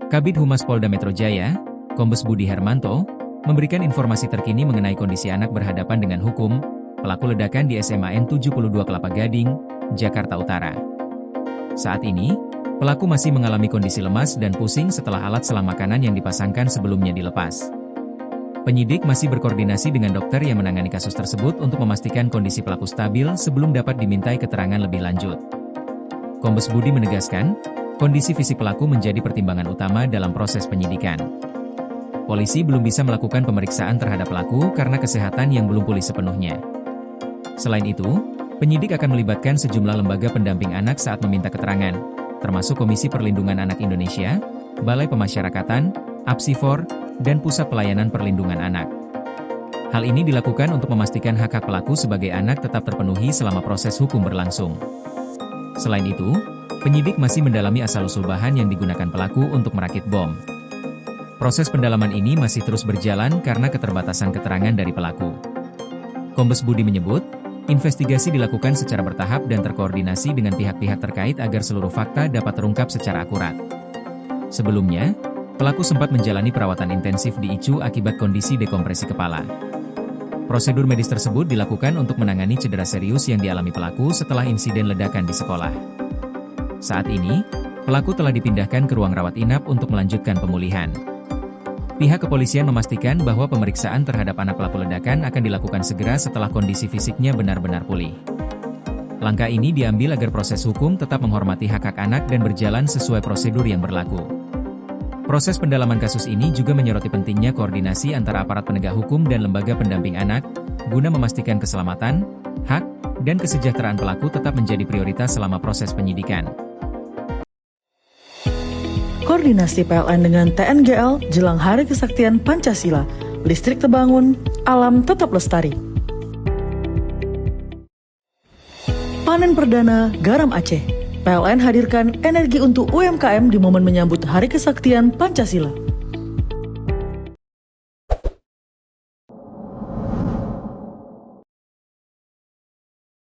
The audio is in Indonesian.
Kabid Humas Polda Metro Jaya, Kombes Budi Hermanto, memberikan informasi terkini mengenai kondisi anak berhadapan dengan hukum, pelaku ledakan di SMAN 72 Kelapa Gading, Jakarta Utara. Saat ini, pelaku masih mengalami kondisi lemas dan pusing setelah alat selang makanan yang dipasangkan sebelumnya dilepas. Penyidik masih berkoordinasi dengan dokter yang menangani kasus tersebut untuk memastikan kondisi pelaku stabil sebelum dapat dimintai keterangan lebih lanjut. Kombes Budi menegaskan, kondisi fisik pelaku menjadi pertimbangan utama dalam proses penyidikan. Polisi belum bisa melakukan pemeriksaan terhadap pelaku karena kesehatan yang belum pulih sepenuhnya. Selain itu, penyidik akan melibatkan sejumlah lembaga pendamping anak saat meminta keterangan, termasuk Komisi Perlindungan Anak Indonesia, Balai Pemasyarakatan, Apsifor, dan Pusat Pelayanan Perlindungan Anak. Hal ini dilakukan untuk memastikan hak-hak pelaku sebagai anak tetap terpenuhi selama proses hukum berlangsung. Selain itu, penyidik masih mendalami asal-usul bahan yang digunakan pelaku untuk merakit bom. Proses pendalaman ini masih terus berjalan karena keterbatasan keterangan dari pelaku. Kombes Budi menyebut, investigasi dilakukan secara bertahap dan terkoordinasi dengan pihak-pihak terkait agar seluruh fakta dapat terungkap secara akurat. Sebelumnya, pelaku sempat menjalani perawatan intensif di ICU akibat kondisi dekompresi kepala. Prosedur medis tersebut dilakukan untuk menangani cedera serius yang dialami pelaku setelah insiden ledakan di sekolah. Saat ini, pelaku telah dipindahkan ke ruang rawat inap untuk melanjutkan pemulihan. Pihak kepolisian memastikan bahwa pemeriksaan terhadap anak pelaku ledakan akan dilakukan segera setelah kondisi fisiknya benar-benar pulih. Langkah ini diambil agar proses hukum tetap menghormati hak-hak anak dan berjalan sesuai prosedur yang berlaku. Proses pendalaman kasus ini juga menyoroti pentingnya koordinasi antara aparat penegak hukum dan lembaga pendamping anak, guna memastikan keselamatan, hak, dan kesejahteraan pelaku tetap menjadi prioritas selama proses penyidikan. Koordinasi PLN dengan TNGL jelang Hari Kesaktian Pancasila, listrik terbangun, alam tetap lestari. Panen perdana garam Aceh. PLN hadirkan energi untuk UMKM di momen menyambut Hari Kesaktian Pancasila.